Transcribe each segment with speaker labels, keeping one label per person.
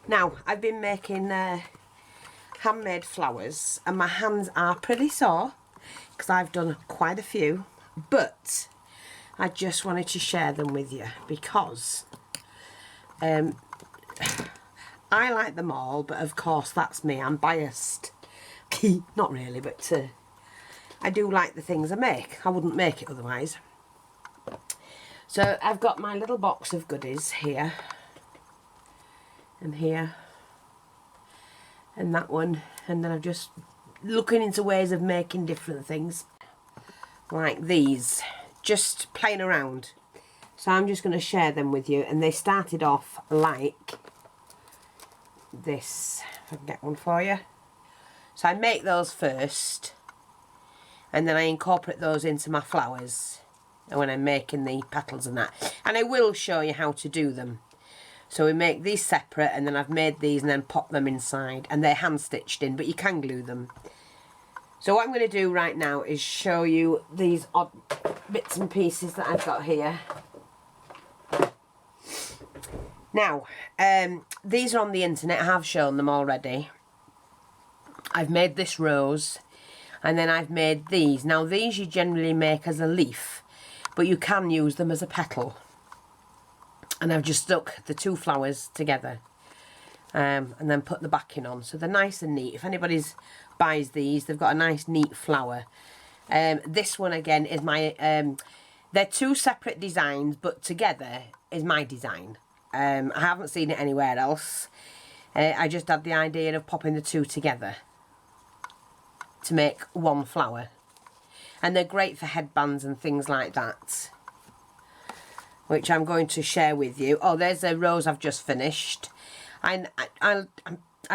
Speaker 1: Now, I've been making handmade flowers and my hands are pretty sore because I've done quite a few, but I just wanted to share them with you because I like them all, but of course that's me, I'm biased. Not really, but I do like the things I make. I wouldn't make it otherwise. So I've got my little box of goodies here and here and that one, and then I'm just looking into ways of making different things like these, just playing around. So I'm just going to share them with you, and they started off like this. If I can get one for you. So I make those first and then I incorporate those into my flowers and when I'm making the petals and that, and I will show you how to do them. So we make these separate, and then I've made these and then pop them inside, and they're hand stitched in, but you can glue them. So what I'm going to do right now is show you these odd bits and pieces that I've got here. Now, these are on the internet. I have shown them already. I've made this rose, and then I've made these. Now these you generally make as a leaf, but you can use them as a petal. And I've just stuck the two flowers together and then put the backing on, so they're nice and neat. If anybody buys these, they've got a nice neat flower. This one again is my they're two separate designs, but together is my design. I haven't seen it anywhere else. I just had the idea of popping the two together to make one flower, and they're great for headbands and things like that, which I'm going to share with you. Oh, there's a rose I've just finished. A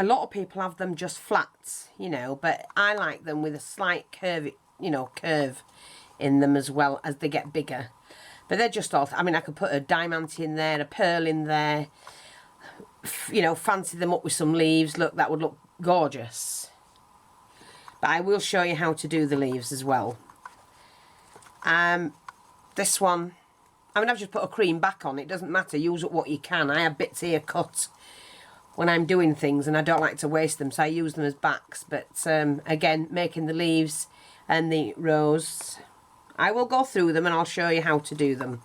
Speaker 1: lot of people have them just flat, you know, but I like them with a slight curve, you know, curve in them as well as they get bigger. But they're just all, I mean, I could put a diamante in there, a pearl in there, you know, fancy them up with some leaves. Look, that would look gorgeous. But I will show you how to do the leaves as well. This one, I mean, I've just put a cream back on. It doesn't matter. Use up what you can. I have bits here cut when I'm doing things, and I don't like to waste them, so I use them as backs. But again, making the leaves and the rose, I will go through them and I'll show you how to do them.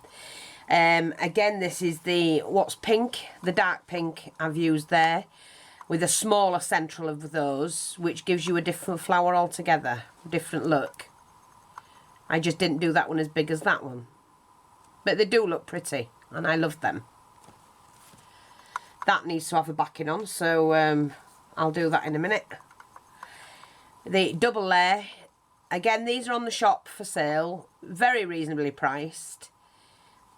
Speaker 1: Again, this is the what's pink, the dark pink I've used there, with a smaller central of those, which gives you a different flower altogether, different look. I just didn't do that one as big as that one. But they do look pretty, and I love them. That needs to have a backing on, so I'll do that in a minute. The double layer, again, these are on the shop for sale, very reasonably priced.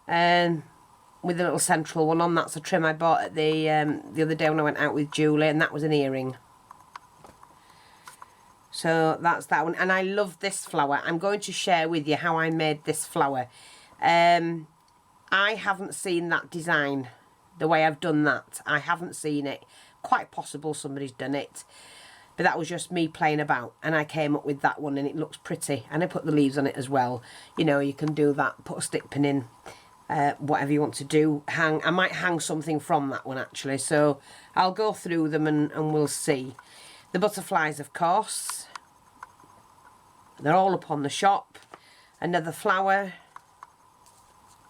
Speaker 1: With a little central one on, that's a trim I bought at the other day when I went out with Julie, and that was an earring. So that's that one, and I love this flower. I'm going to share with you how I made this flower. I haven't seen that design, the way I've done that. I haven't seen it. Quite possible somebody's done it. But that was just me playing about, and I came up with that one, and it looks pretty. And I put the leaves on it as well. You know, you can do that, put a stick pin in, whatever you want to do. Hang. I might hang something from that one, actually. So I'll go through them and we'll see. The butterflies, of course. They're all up on the shop. Another flower.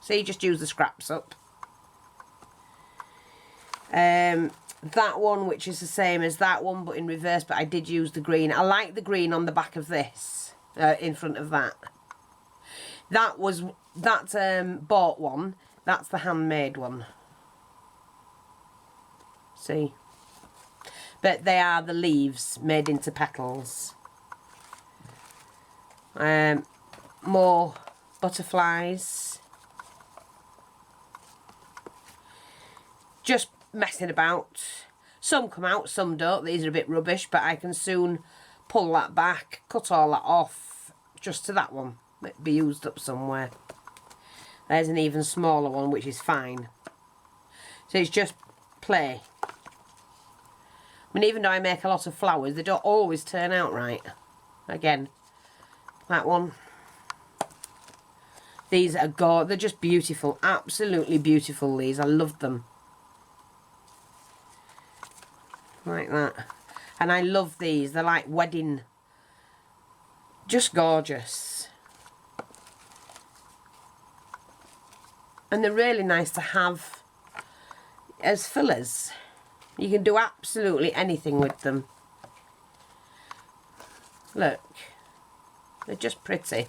Speaker 1: See, just use the scraps up. That one, which is the same as that one, but in reverse, but I did use the green. I like the green on the back of this, in front of that. That bought one. That's the handmade one. See? But they are the leaves made into petals. More butterflies. Just messing about. Some come out, some don't. These are a bit rubbish, but I can soon pull that back, cut all that off, just to that one. It'll be used up somewhere. There's an even smaller one, which is fine. So it's just play. I mean, even though I make a lot of flowers, they don't always turn out right. Again, that one. These are gorgeous. They're just beautiful. Absolutely beautiful, these. I love them. like that. And I love these. They're like wedding, just gorgeous. And they're really nice to have as fillers. You can do absolutely anything with them. Look, they're just pretty.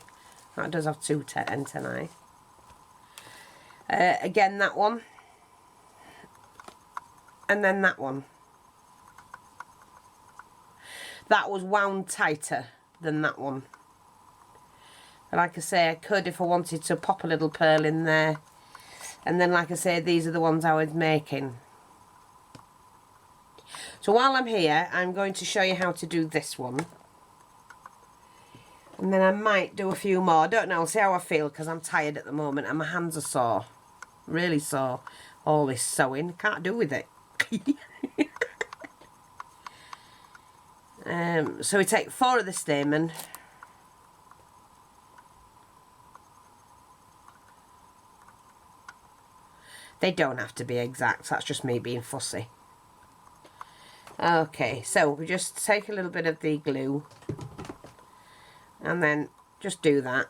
Speaker 1: That does have two antennae. Again, that one. And then that one. That was wound tighter than that one. But like I say, I could if I wanted to pop a little pearl in there. And then like I say, these are the ones I was making. So while I'm here, I'm going to show you how to do this one. And then I might do a few more. I don't know, I'll see how I feel because I'm tired at the moment and my hands are sore. Really sore. All this sewing, can't do with it. So we take 4 of the stamen. They don't have to be exact, that's just me being fussy. Okay, so we just take a little bit of the glue and then just do that,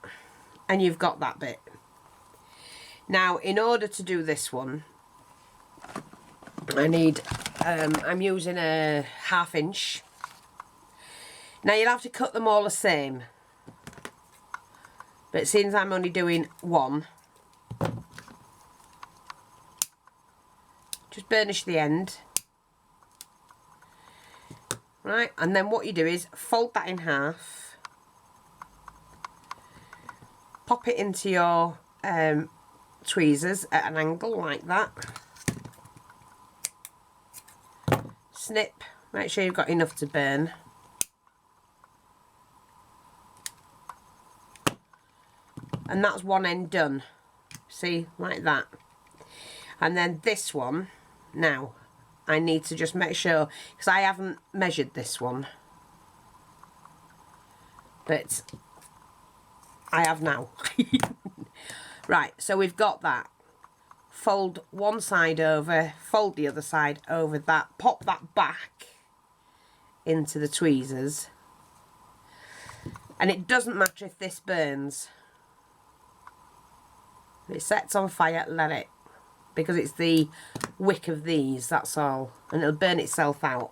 Speaker 1: and you've got that bit. Now, in order to do this one, I need, I'm using a 1/2 inch. Now, you'll have to cut them all the same, but since I'm only doing one, just burnish the end. Right, and then what you do is fold that in half, pop it into your tweezers at an angle like that, snip, make sure you've got enough to burn, and that's one end done, see, like that. And then this one, now I need to just make sure, because I haven't measured this one, but I have now. Right, so we've got that. Fold one side over, fold the other side over that, pop that back into the tweezers, and it doesn't matter if this burns. If it sets on fire, let it, because it's the wick of these, that's all, and it'll burn itself out.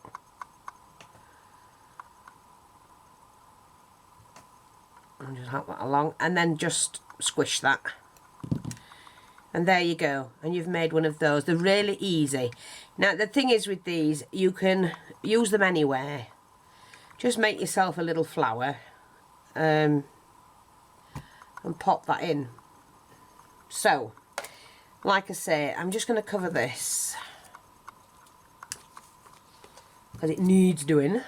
Speaker 1: And just help that along, and then just squish that, and there you go, and you've made one of those. They're really easy. Now the thing is with these, you can use them anywhere. Just make yourself a little flower and pop that in. So like I say, I'm just going to cover this because it needs doing.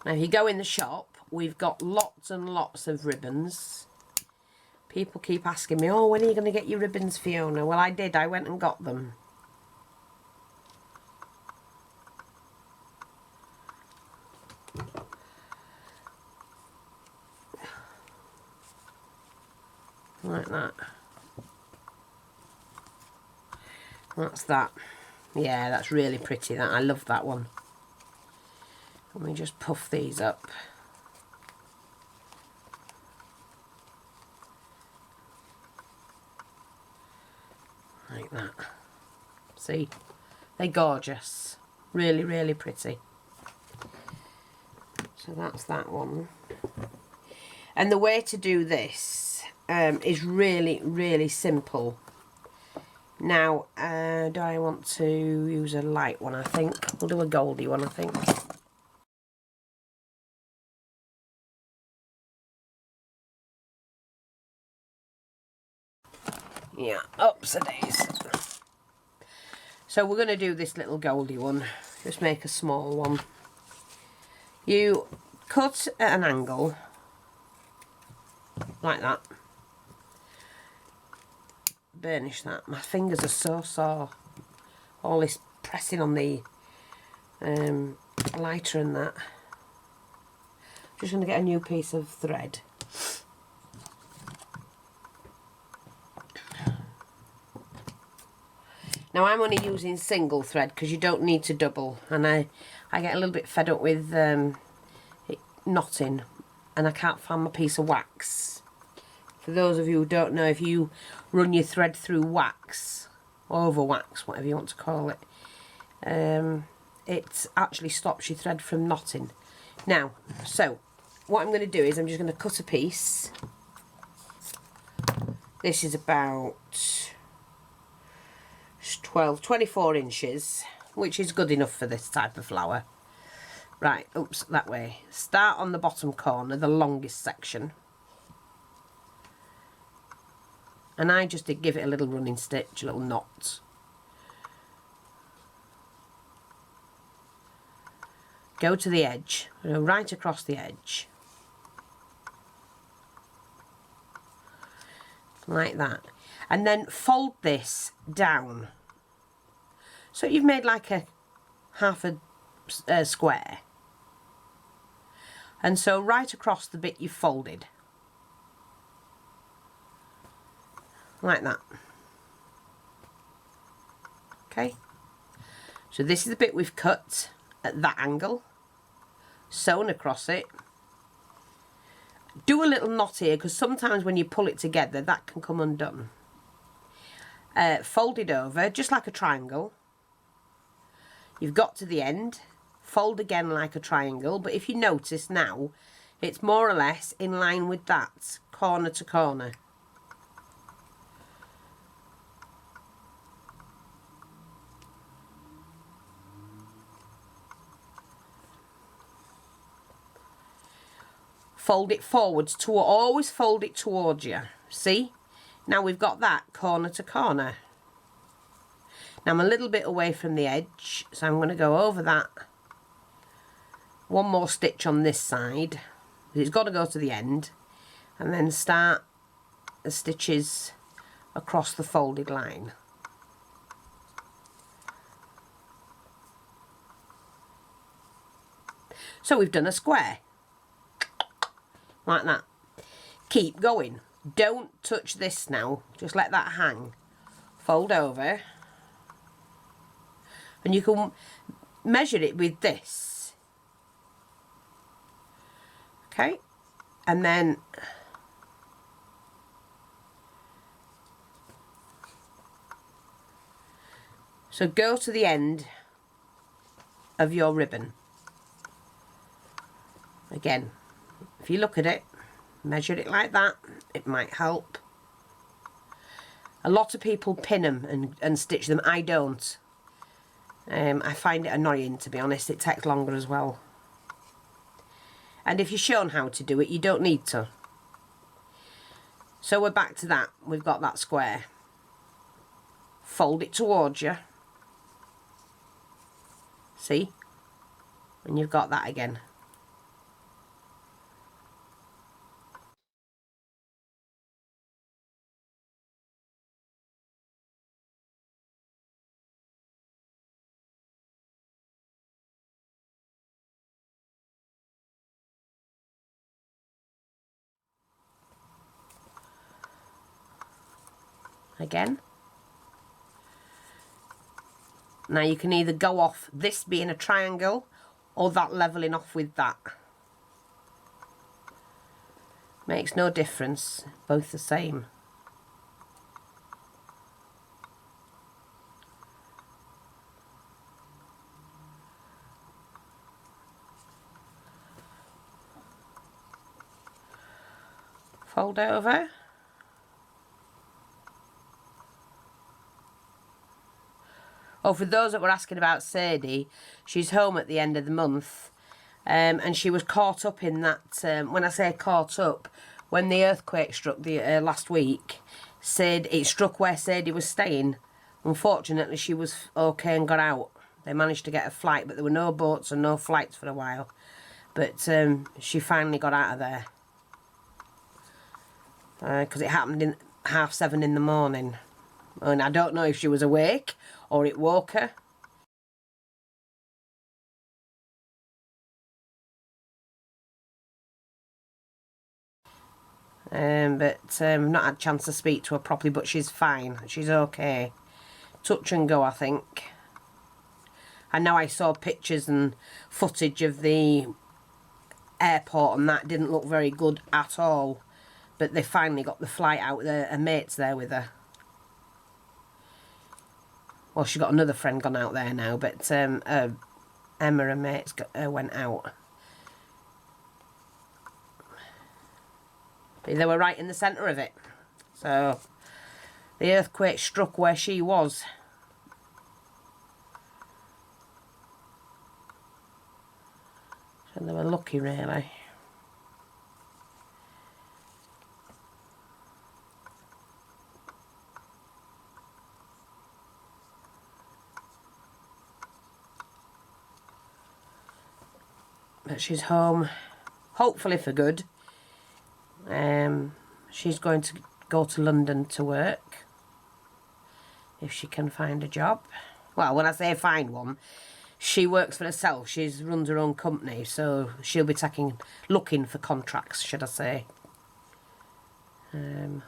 Speaker 1: Now if you go in the shop, we've got lots and lots of ribbons. People keep asking me, oh, when are you going to get your ribbons, Fiona? Well, I did. I went and got them. Like that. That's that. Yeah, that's really pretty. That I love that one. Let me just puff these up. Like that. See? They're gorgeous. Really, really pretty. So that's that one. And the way to do this is really, really simple. Now, do I want to use a light one, I think? We'll do a goldy one, I think. Yeah, ups-a-days. So we're going to do this little goldy one. Just make a small one. You cut at an angle, like that. Burnish that. My fingers are so sore. All this pressing on the lighter than that. Just going to get a new piece of thread. Now I'm only using single thread because you don't need to double, and I get a little bit fed up with it knotting, and I can't find my piece of wax. For those of you who don't know, if you run your thread through wax, or over wax, whatever you want to call it, it actually stops your thread from knotting. Now, so what I'm going to do is I'm just going to cut a piece. This is about 24 inches, which is good enough for this type of flower. Right, oops, that way. Start on the bottom corner, the longest section. And I just did give it a little running stitch, a little knot. Go to the edge, go right across the edge. Like that. And then fold this down. So you've made like a half a square. And so right across the bit you've folded. Like that. Okay. So this is the bit we've cut at that angle. Sewn across it. Do a little knot here because sometimes when you pull it together that can come undone. Fold it over just like a triangle. You've got to the end. Fold again like a triangle, but if you notice now it's more or less in line with that, corner to corner. Fold it forwards, always fold it towards you. See? Now we've got that corner to corner. Now I'm a little bit away from the edge, so I'm going to go over that. One more stitch on this side. It's got to go to the end. And then start the stitches across the folded line. So we've done a square. Like that. Keep going. Don't touch this now. Just let that hang. Fold over. And you can measure it with this. Okay. And then so go to the end of your ribbon. Again, if you look at it, measure it like that, it might help. A lot of people pin them and stitch them. I don't. I find it annoying, to be honest. It takes longer as well. And if you're shown how to do it, you don't need to. So we're back to that. We've got that square. Fold it towards you. See? And you've got that again. Again. Now you can either go off this being a triangle or that levelling off with that. Makes no difference, both the same. Fold over. Oh, for those that were asking about Sadie, she's home at the end of the month, and she was caught up in that, when I say caught up, when the earthquake struck the last week, it struck where Sadie was staying. Unfortunately, she was okay and got out. They managed to get a flight, but there were no boats and no flights for a while. But she finally got out of there. Because it happened in 7:30 in the morning. And I don't know if she was awake or it woke her. But I've not had a chance to speak to her properly, but she's fine. She's okay. Touch and go, I think. And now I saw pictures and footage of the airport, and that didn't look very good at all. But they finally got the flight out there, her mate's there with her. Well, she's got another friend gone out there now, but Emma and mates went out. But they were right in the centre of it. So the earthquake struck where she was. So they were lucky, really. But she's home, hopefully for good. She's going to go to London to work, if she can find a job. Well, when I say find one, she works for herself. She runs her own company, so she'll be looking for contracts, should I say.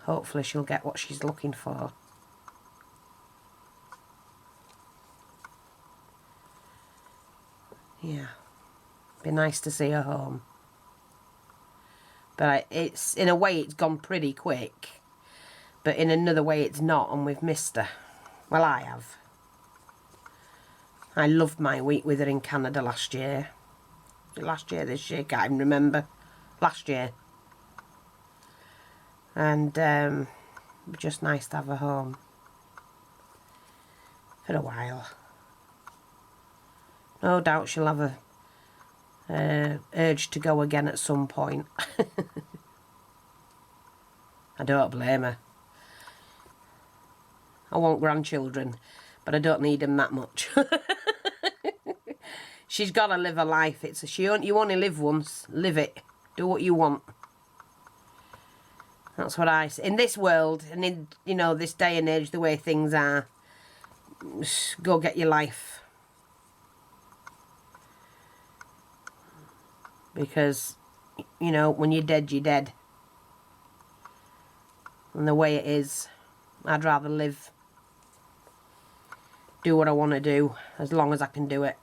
Speaker 1: Hopefully she'll get what she's looking for. Yeah, be nice to see her home. But it's, in a way, it's gone pretty quick. But in another way, it's not, and we've missed her. Well, I have. I loved my week with her in Canada last year. Last year, this year, can't even remember. Last year. And it was just nice to have her home. For a while. No doubt she'll have a urge to go again at some point. I don't blame her. I want grandchildren, but I don't need them that much. She's got to live her life. You only live once. Live it. Do what you want. That's what I say. In this world, and in, you know, this day and age, the way things are, just go get your life. Because, you know, when you're dead, you're dead. And the way it is, I'd rather live. Do what I want to do, as long as I can do it.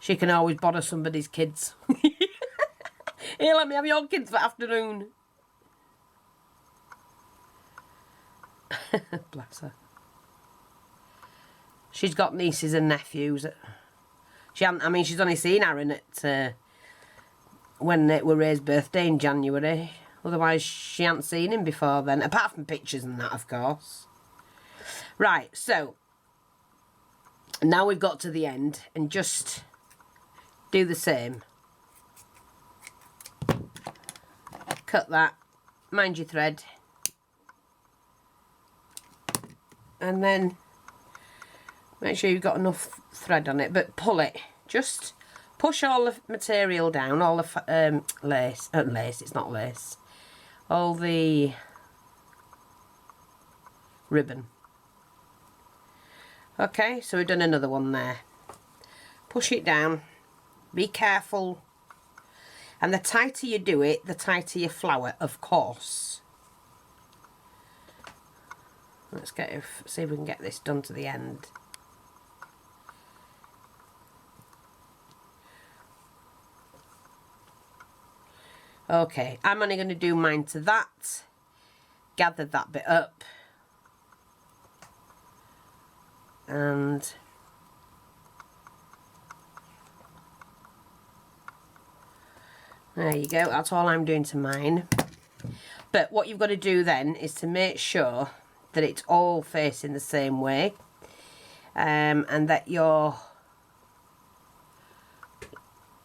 Speaker 1: She can always bother somebody's kids. Here, let me have your kids for afternoon. Bless her. She's got nieces and nephews. I mean, she's only seen Aaron at when it were Ray's birthday in January. Otherwise, she hadn't seen him before then, apart from pictures and that, of course. Right, so now we've got to the end, and just do the same. Cut that, mind your thread, and then make sure you've got enough thread on it, but pull it. Just push all the material down, all the lace, it's not lace, all the ribbon. Okay, so we've done another one there. Push it down, be careful, and the tighter you do it, the tighter your flower, of course. Let's see if we can get this done to the end. Okay, I'm only going to do mine to that, gather that bit up, and there you go, that's all I'm doing to mine. But what you've got to do then is to make sure that it's all facing the same way, and that you're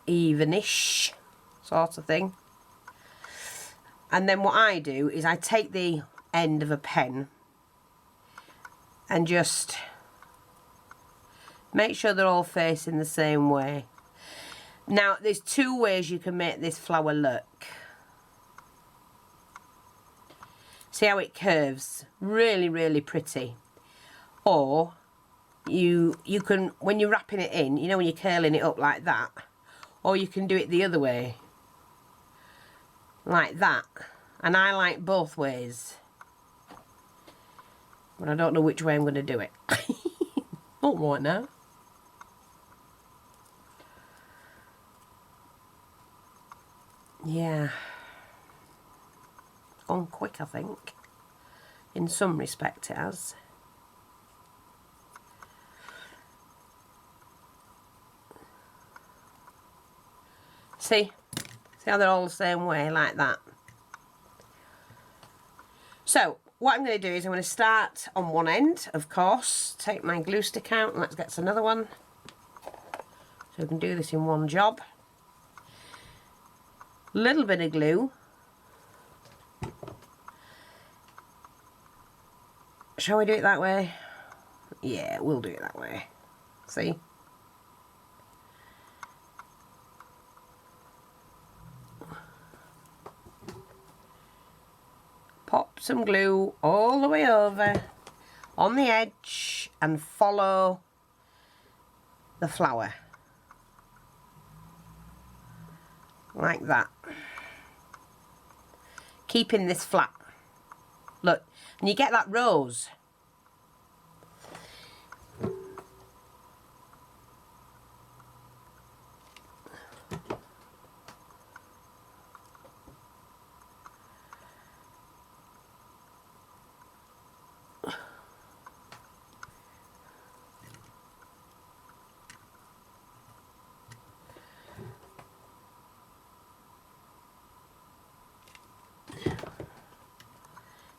Speaker 1: evenish sort of thing. And then what I do is I take the end of a pen and just make sure they're all facing the same way. Now, there's two ways you can make this flower look. See how it curves? Really, really pretty. Or you can, when you're wrapping it in, you know, when you're curling it up like that, or you can do it the other way, like that. And I like both ways, but I don't know which way I'm going to do it. Don't want now. Yeah, it's gone quick, I think. In some respect it has. See how they're all the same way, like that. So what I'm going to do is I'm going to start on one end, of course. Take my glue stick out and let's get another one. So we can do this in one job. Little bit of glue. Shall we do it that way? Yeah, we'll do it that way. See? Pop some glue all the way over on the edge and follow the flower. Like that. Keeping this flat. Look, and you get that rose.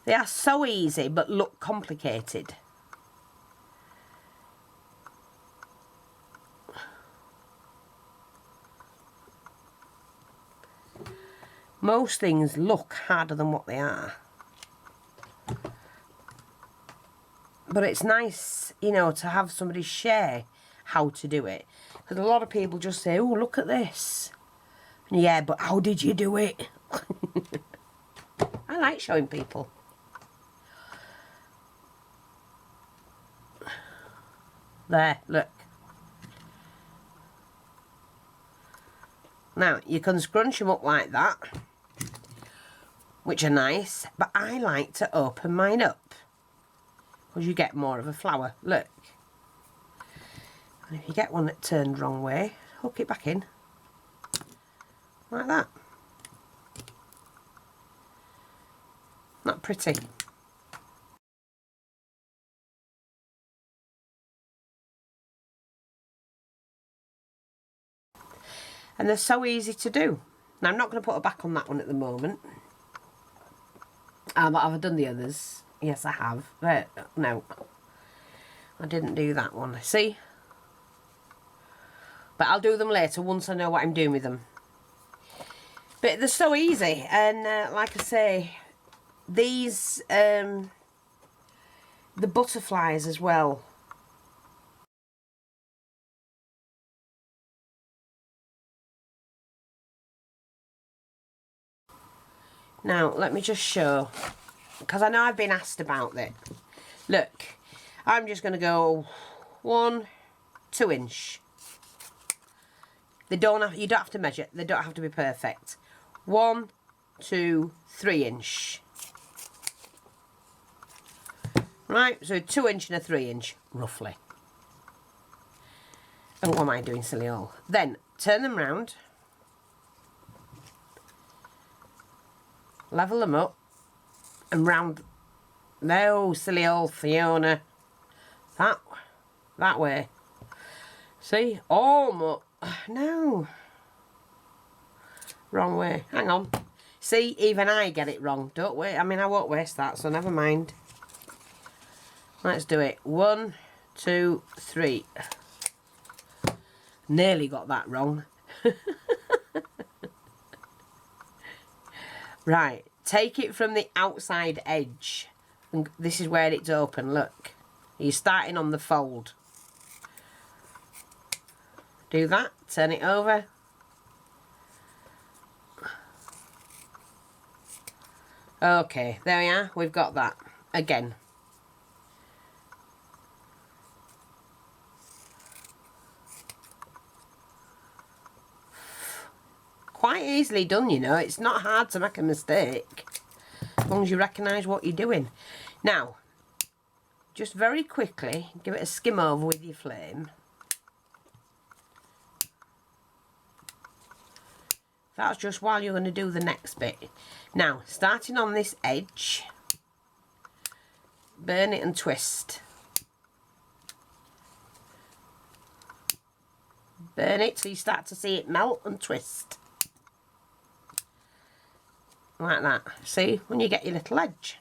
Speaker 1: They are so easy but look complicated. Most things look harder than what they are. But it's nice, you know, to have somebody share how to do it. Because a lot of people just say, oh, look at this. And yeah, but how did you do it? I like showing people. There, look. Now, you can scrunch them up like that, which are nice, but I like to open mine up, because you get more of a flower, look. And if you get one that turned wrong way, hook it back in, like that. Not pretty. And they're so easy to do. Now I'm not going to put a back on that one at the moment. But have I done the others? Yes, I have. But no, I didn't do that one. See? But I'll do them later once I know what I'm doing with them. But they're so easy. And like I say, these, the butterflies as well. Now, let me just show, because I know I've been asked about it. Look, I'm just going to go 1, 2 inch. They don't have, you don't have to measure, they don't have to be perfect. 1, 2, 3 inch. Right, so a 2 inch and a 3 inch, roughly. And what am I doing, silly all? Then, turn them round. Level them up and round. No, silly old Fiona. That way. See? Almost. No. Wrong way. Hang on. See, even I get it wrong. Don't wait. I mean, I won't waste that, so never mind. Let's do it. 1, 2, 3. Nearly got that wrong. Right, take it from the outside edge. And this is where it's open, look. You're starting on the fold. Do that, turn it over. Okay, there we are, we've got that. Again. quite easily done, you know. It's not hard to make a mistake, as long as you recognise what you're doing. Now, just very quickly, give it a skim over with your flame. That's just while you're going to do the next bit. Now, starting on this edge, burn it and twist. Burn it till you start to see it melt and twist. Like that. See, when you get your little edge.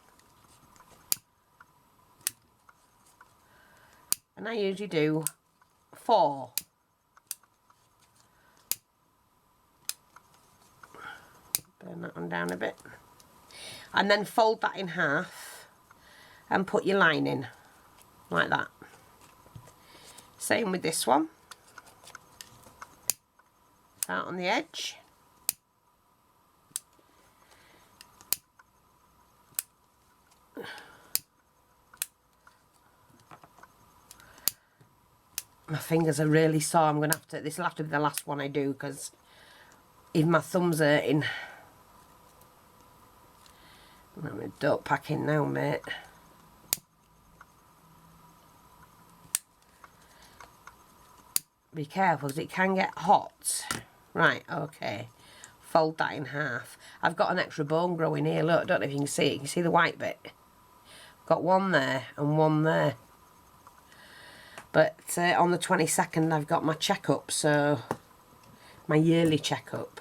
Speaker 1: And I usually do 4. Burn that one down a bit. And then fold that in half and put your line in. Like that. Same with this one. Start on the edge. My fingers are really sore. I'm going to have to, this will have to be the last one I do because even my thumb's hurting. I'm dope packing now, mate. Be careful because it can get hot. Right, okay. Fold that in half. I've got an extra bone growing here. Look, I don't know if you can see it. You can see the white bit. Got one there and one there. But on the 22nd I've got my checkup, so my yearly checkup.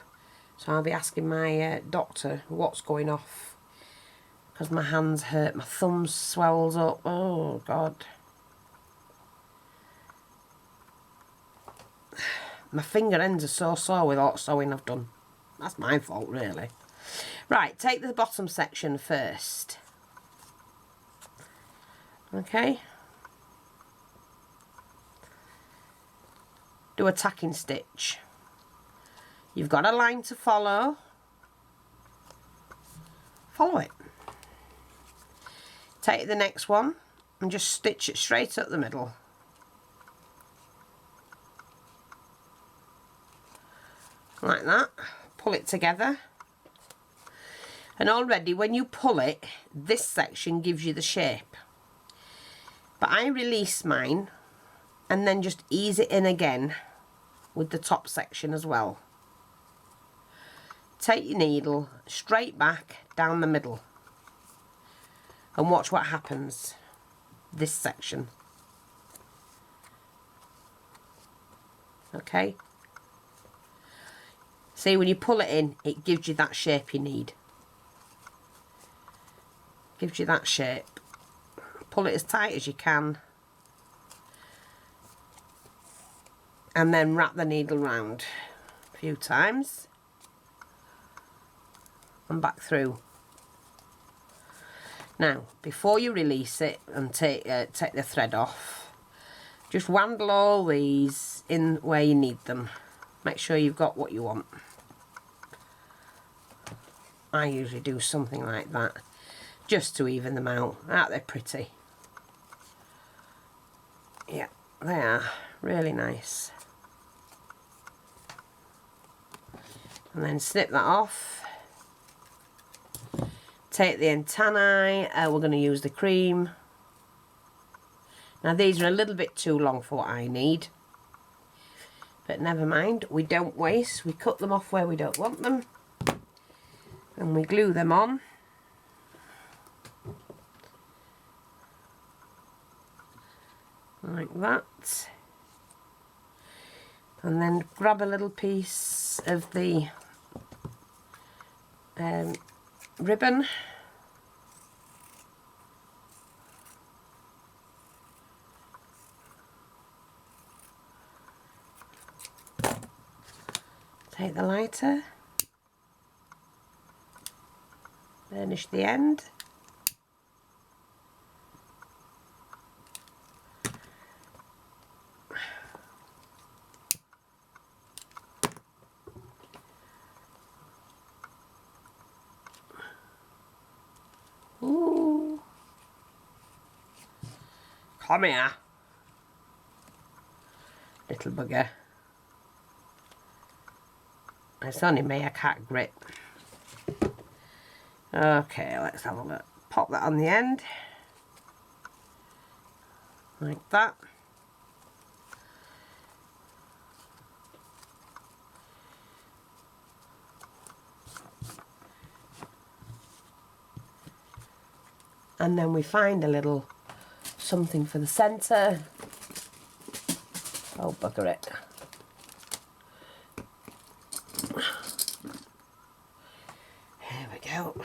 Speaker 1: So I'll be asking my doctor what's going off. Because my hands hurt, my thumb swells up. Oh, God. My finger ends are so sore with all the sewing I've done. That's my fault, really. Right, take the bottom section first. Okay. Do a tacking stitch. You've got a line to follow. Follow it. Take the next one and just stitch it straight up the middle. Like that. Pull it together. And already when you pull it, this section gives you the shape. But I release mine and then just ease it in again with the top section as well. Take your needle straight back down the middle and watch what happens. This section. Okay? See, when you pull it in, it gives you that shape you need. Gives you that shape. Pull it as tight as you can. And then wrap the needle round a few times. And back through. Now, before you release it and take the thread off, just wandle all these in where you need them. Make sure you've got what you want. I usually do something like that, just to even them out. Aren't they pretty? Yeah, they are. Really nice. And then snip that off. Take the antennae. We're going to use the cream. Now these are a little bit too long for what I need. But never mind. We don't waste. We cut them off where we don't want them. And we glue them on. Like that. And then grab a little piece of the ribbon. Take the lighter, burnish the end, ooh, come here, little bugger. It's only me, I can't grip. Okay, let's have a look. Pop that on the end. Like that. And then we find a little something for the centre. Oh, bugger it. Here we go.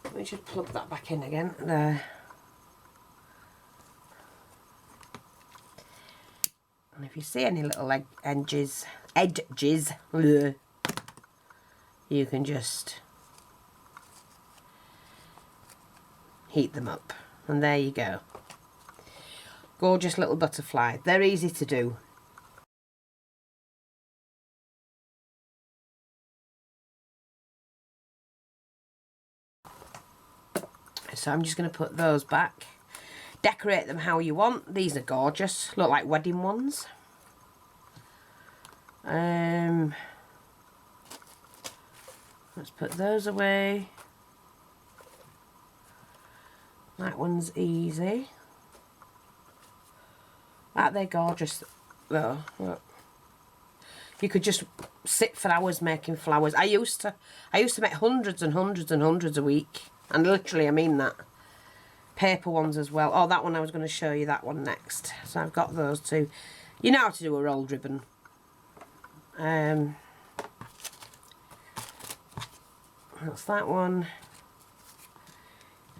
Speaker 1: Let me just plug that back in again. There. And if you see any little edges, you can just heat them up. And there you go. Gorgeous little butterfly. They're easy to do. So I'm just going to put those back. Decorate them how you want. These are gorgeous. Look like wedding ones. Let's put those away. That one's easy. Aren't they gorgeous though? Look. You could just sit for hours making flowers. I used to make hundreds and hundreds and hundreds a week. And literally I mean that. Paper ones as well. Oh, that one I was going to show you that one next. So I've got those two. You know how to do a rolled ribbon. That's that one.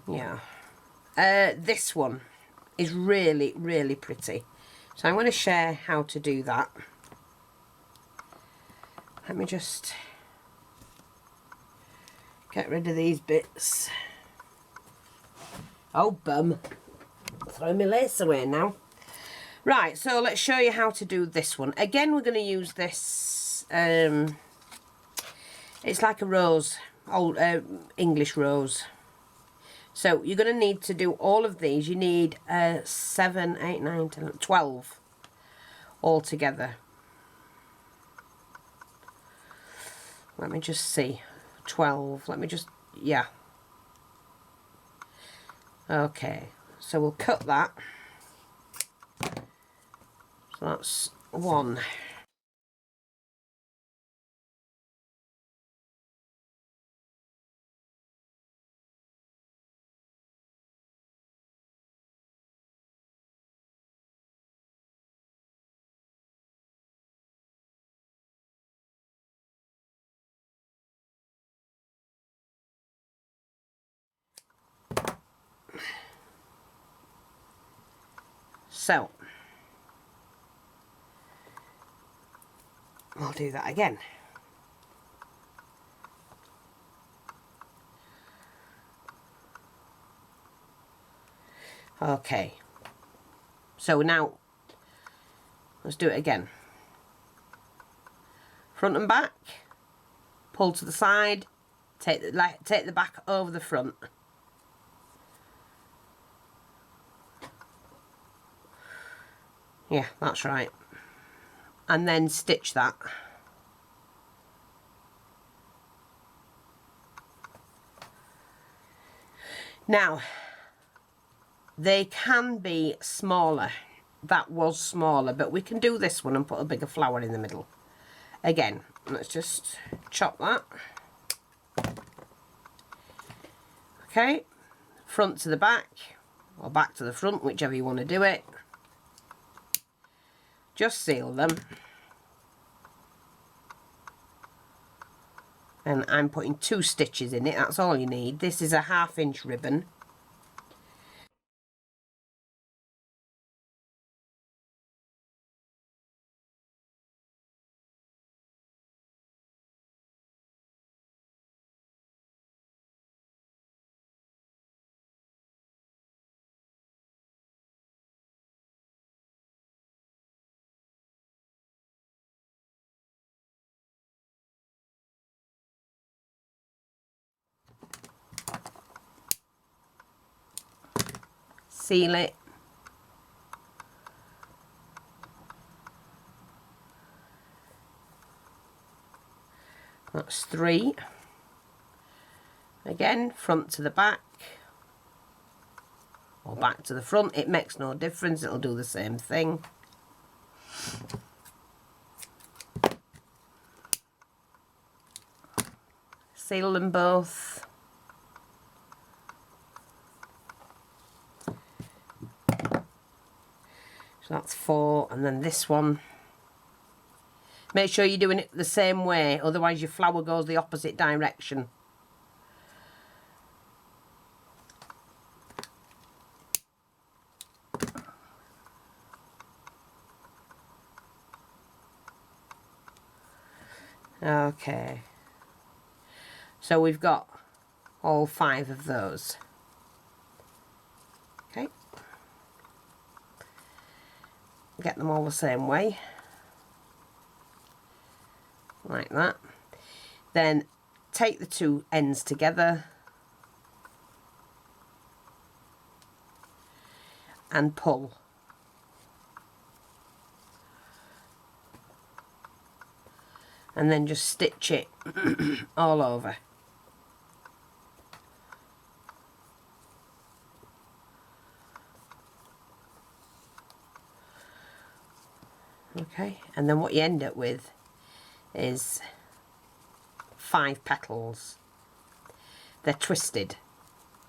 Speaker 1: Yeah. This one is really, really pretty. So I'm going to share how to do that. Let me just get rid of these bits. Oh, bum. Throw my lace away now. Right, so let's show you how to do this one. Again, we're going to use this, it's like a rose, old English rose. So you're going to need to do all of these. You need 7, 8, 9, 10, 12 all together. Let me just see. 12. Let me just, yeah. Okay, so we'll cut that. So that's 1. So we'll do that again. Okay, so now let's do it again. Front and back, pull to the side, take the back over the front. Yeah, that's right. And then stitch that. Now, they can be smaller. That was smaller, but we can do this one and put a bigger flower in the middle. Again, let's just chop that. Okay, front to the back, or back to the front, whichever you want to do it. Just seal them. And I'm putting 2 stitches in it, that's all you need. This is a 1/2 inch ribbon. seal it. That's 3. Again, front to the back, or back to the front, it makes no difference, it'll do the same thing. Seal them both. So that's 4, and then this one. Make sure you're doing it the same way, otherwise your flower goes the opposite direction. Okay. So we've got all 5 of those. Okay. Get them all the same way. Like that. Then take the 2 ends together and pull. And then just stitch it all over. Okay, and then what you end up with is 5 petals. They're twisted.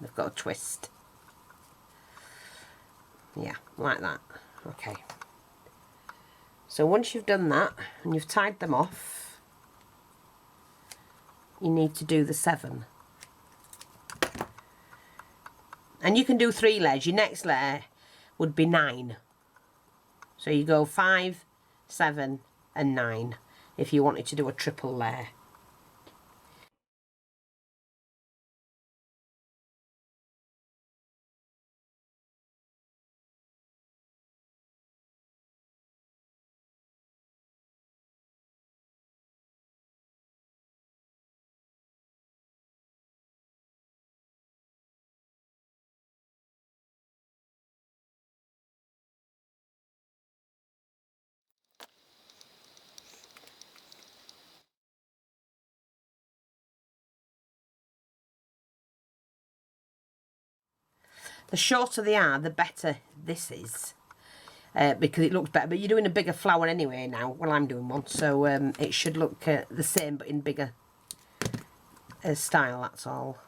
Speaker 1: They've got a twist. Yeah, like that. Okay. So once you've done that and you've tied them off, you need to do the 7. And you can do 3 layers. Your next layer would be 9. So you go 5, 7 and 9 if you wanted to do a triple layer. The shorter they are, the better this is, because it looks better. But you're doing a bigger flower anyway now. Well, I'm doing one, so it should look the same, but in bigger style, that's all.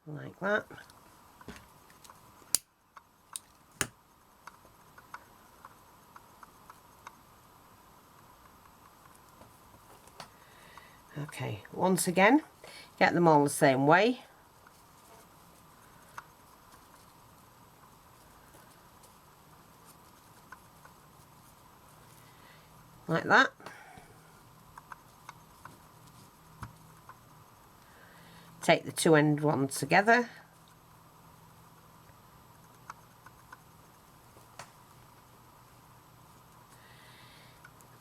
Speaker 1: Like that. Okay, once again, get them all the same way. Like that. Take the 2 end ones together.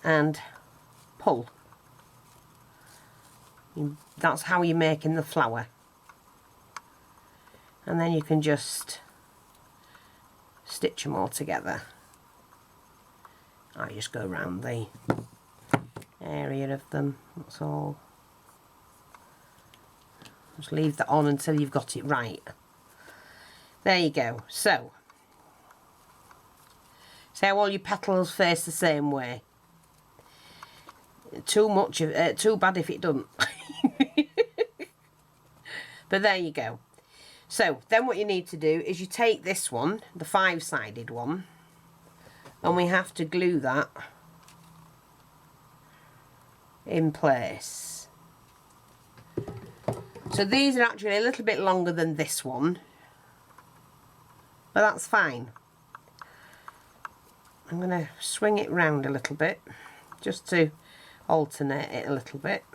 Speaker 1: And pull. That's how you're making the flower. And then you can just stitch them all together. I just go around the area of them, that's all. Just leave that on until you've got it right. There you go. So, see how all your petals face the same way? Too bad if it doesn't. But there you go. So then what you need to do is you take this one, the 5-sided one, and we have to glue that in place. So these are actually a little bit longer than this one, but that's fine. I'm going to swing it round a little bit just to alternate it a little bit,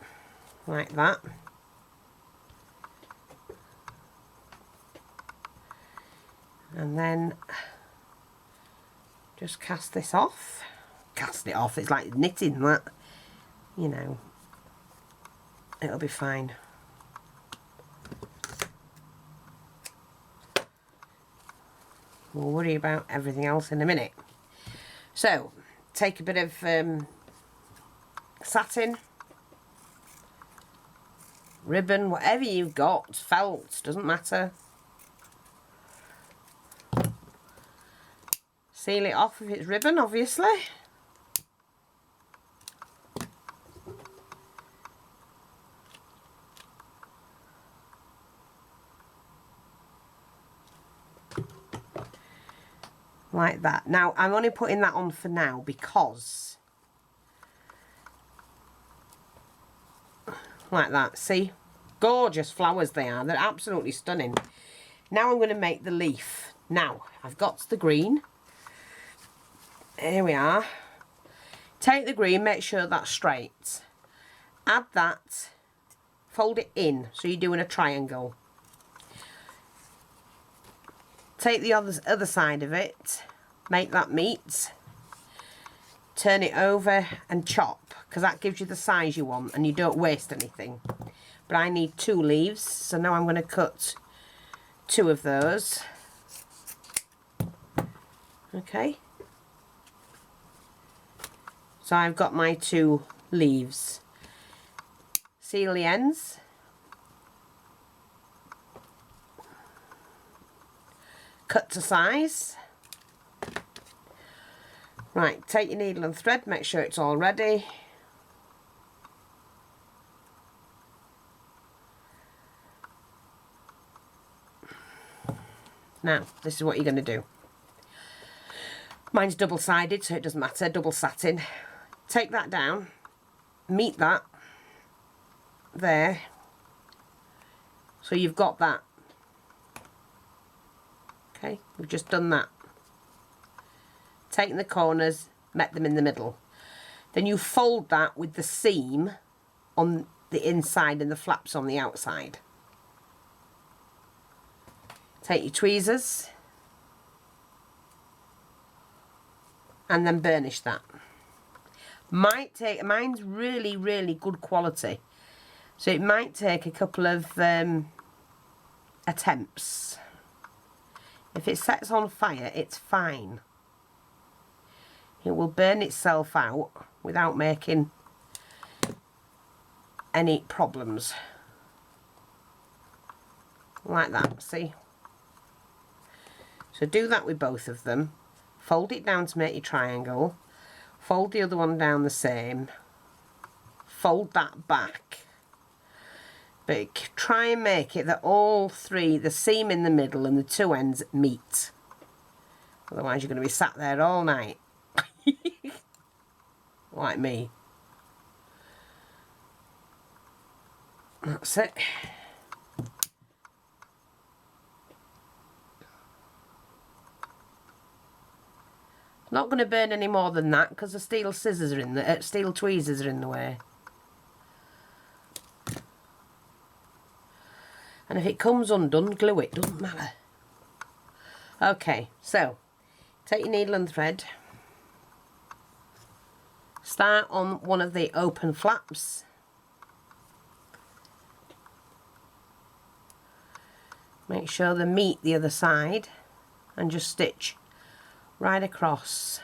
Speaker 1: like that. And then just cast this off. Cast it off, it's like knitting that, you know, it'll be fine. We'll worry about everything else in a minute. So, take a bit of satin, ribbon, whatever you've got, felt, doesn't matter. Seal it off if it's ribbon, obviously. Like that. Now, I'm only putting that on for now because, like that, see? Gorgeous flowers they are. They're absolutely stunning. Now I'm going to make the leaf. Now, I've got the green. Here we are. Take the green, make sure that's straight. Add that, fold it in, so you're doing a triangle. Take the other side of it, make that meet, turn it over and chop, because that gives you the size you want and you don't waste anything. But I need 2 leaves, so now I'm going to cut 2 of those. Okay. So I've got my 2 leaves. Seal the ends. Cut to size. Right, take your needle and thread, make sure it's all ready. Now, this is what you're going to do. Mine's double-sided, so it doesn't matter, double satin. Take that down, meet that there. So you've got that. Okay, we've just done that. Taking the corners, met them in the middle. Then you fold that with the seam on the inside and the flaps on the outside. Take your tweezers and then burnish that. Mine's really, really good quality, so it might take a couple of attempts. If it sets on fire, it's fine. It will burn itself out without making any problems. Like that, see? So do that with both of them. Fold it down to make your triangle. Fold the other one down the same. Fold that back. But try and make it that all 3, the seam in the middle and the 2 ends, meet. Otherwise you're going to be sat there all night. Like me. That's it. Not going to burn any more than that because the steel scissors are in the steel tweezers are in the way. And if it comes undone, glue it, doesn't matter. Okay, so take your needle and thread. Start on one of the open flaps. Make sure they meet the other side and just stitch right across.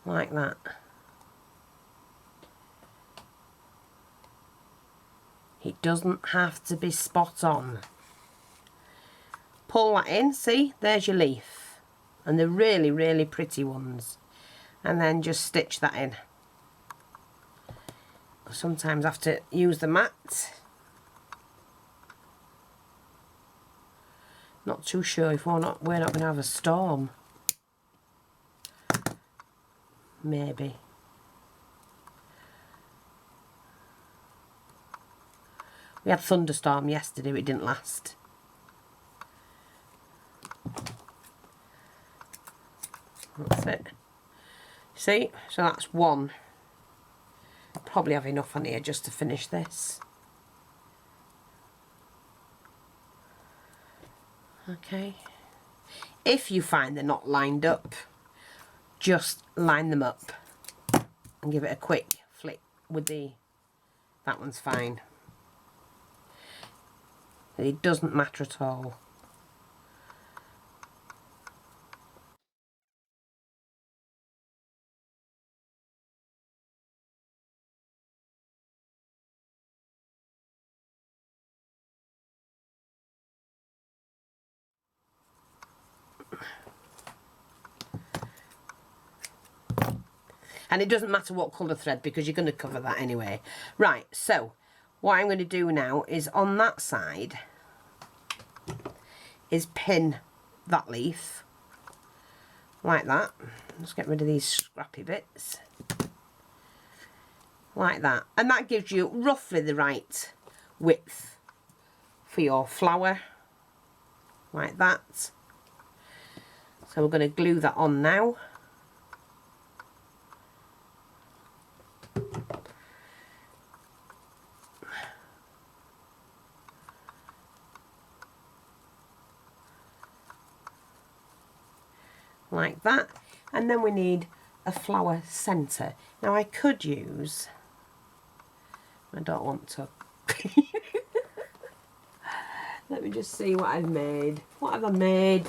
Speaker 1: Like that. It doesn't have to be spot on. Pull that in, see, there's your leaf. And they're really, really pretty ones. And then just stitch that in. Sometimes I have to use the mat. Not too sure if we're not going to have a storm. Maybe. We had thunderstorm yesterday, but it didn't last. That's it. See? So that's one. probably have enough on here just to finish this. Okay. If you find they're not lined up, just line them up and give it a quick flick with the, that one's fine. It doesn't matter at all. And it doesn't matter what colour thread because you're going to cover that anyway. Right, so what I'm going to do now is on that side is pin that leaf like that. Let's get rid of these scrappy bits. Like that. And that gives you roughly the right width for your flower. Like that. So we're going to glue that on now. Like that, and then we need a flower centre. Now I could use, I don't want to, let me just see what I've made. What have I made?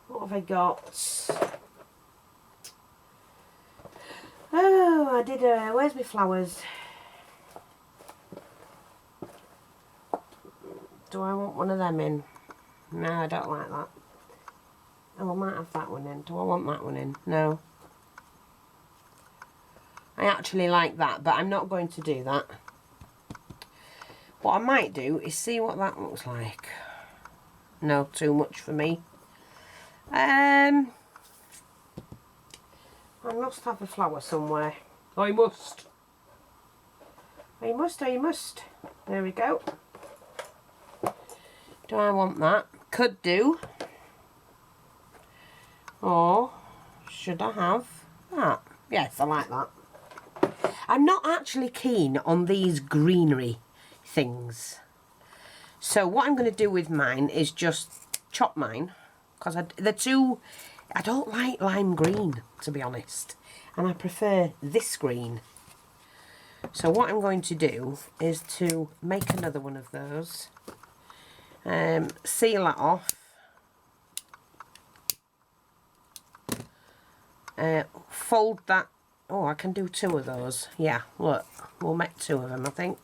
Speaker 1: What have I got? Oh, I did, where's my flowers? Do I want one of them in? No, I don't like that. Oh, I might have that one in. Do I want that one in? No. I actually like that, but I'm not going to do that. What I might do is see what that looks like. No, too much for me. I must have a flower somewhere. I must. I must, I must. There we go. Do I want that? Could do. Or should I have that? Yes, I like that. I'm not actually keen on these greenery things. So what I'm going to do with mine is just chop mine. Because they're too... I don't like lime green, to be honest. And I prefer this green. So what I'm going to do is to make another one of those. Seal that off. Fold that. Oh, I can do two of those. Yeah, look, we'll make two of them, I think.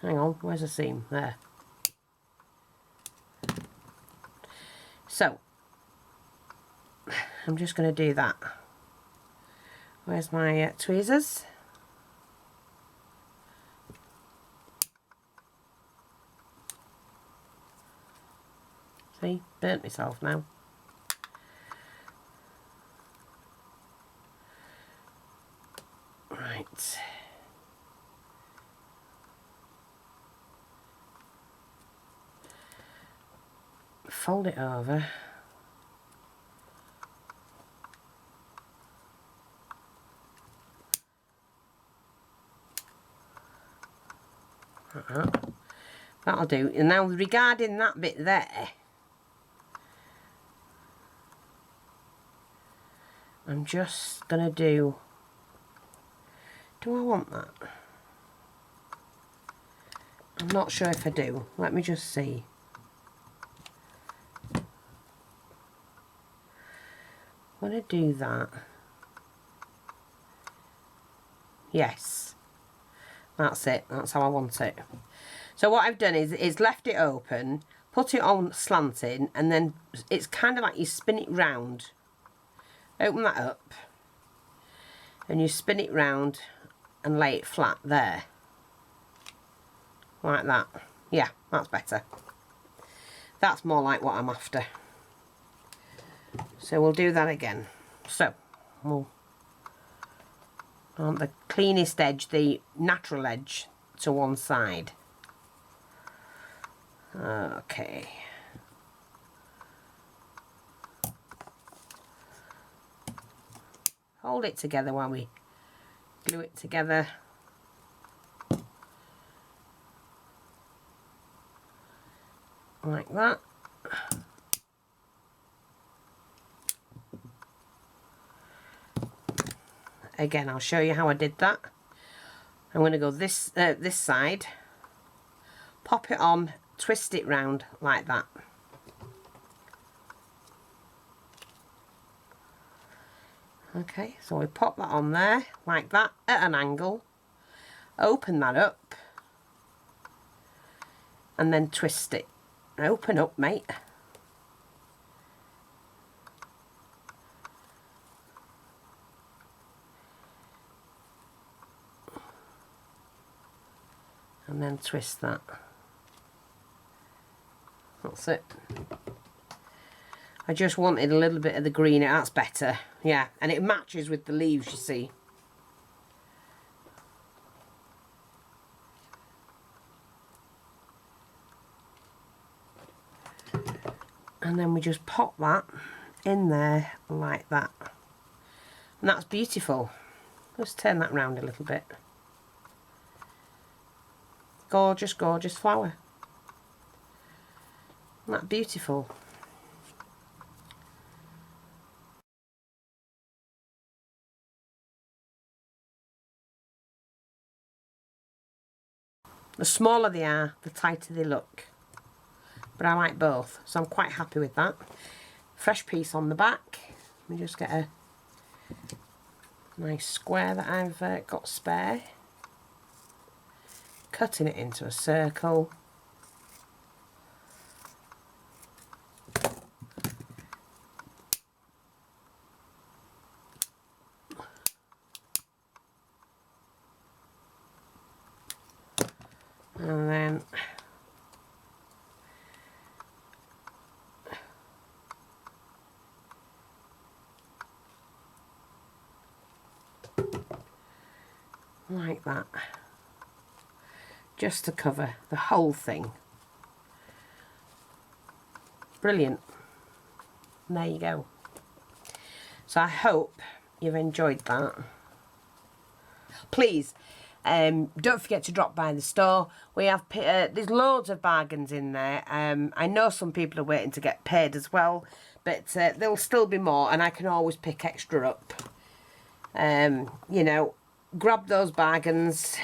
Speaker 1: Hang on, where's the seam? There. So, I'm just going to do that. Where's my tweezers? See, burnt myself now. Right. Fold it over. That'll do. And now regarding that bit there, I'm just going to do I want that? I'm not sure if I do. Let me just see. I'm going to do that. Yes. That's it. That's how I want it. So what I've done is left it open, put it on slanting, and then it's kind of like you spin it round. Open that up. And you spin it round and lay it flat there. Like that. Yeah, that's better. That's more like what I'm after. So we'll do that again. So, we'll on the cleanest edge, the natural edge, to one side. Okay. hold it together while we glue it together. Like that. Again, I'll show you how I did that. I'm going to go this side, pop it on, twist it round like that. Okay, so we pop that on there like that at an angle, open that up, and then twist it. Open up, mate. And then twist that. That's it. I just wanted a little bit of the green. That's better. Yeah, and it matches with the leaves, you see. And then we just pop that in there like that. And that's beautiful. Let's turn that round a little bit. Gorgeous, gorgeous flower. Isn't that beautiful? The smaller they are, the tighter they look. But I like both, so I'm quite happy with that. Fresh piece on the back. Let me just get a nice square that I've got spare. Cutting it into a circle. And then like that, just to cover the whole thing. Brilliant. And there you go. So I hope you've enjoyed that. Please don't forget to drop by the store. We have there's loads of bargains in there. I know some people are waiting to get paid as well, but there'll still be more, and I can always pick extra up. You know, grab those bargains.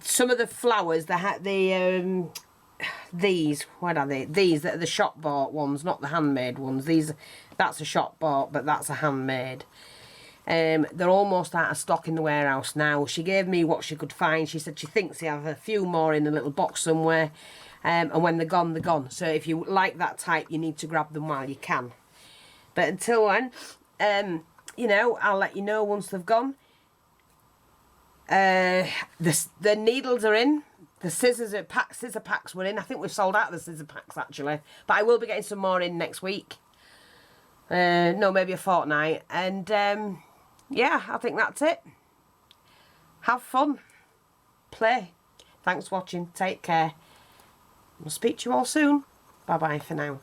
Speaker 1: Some of the flowers, these, what are they? These are the shop bought ones, not the handmade ones. That's a shop bought, but that's a handmade. They're almost out of stock in the warehouse now. She gave me what she could find. She said she thinks they have a few more in a little box somewhere, and when they're gone, they're gone. So if you like that type, you need to grab them while you can. But until then, you know, I'll let you know once they've gone. The needles are in. The scissor packs were in. I think we've sold out of the scissor packs actually, but I will be getting some more in next week. No, maybe a fortnight. And yeah, I think that's it. Have fun. Play. Thanks for watching. Take care. I'll speak to you all soon. Bye bye for now.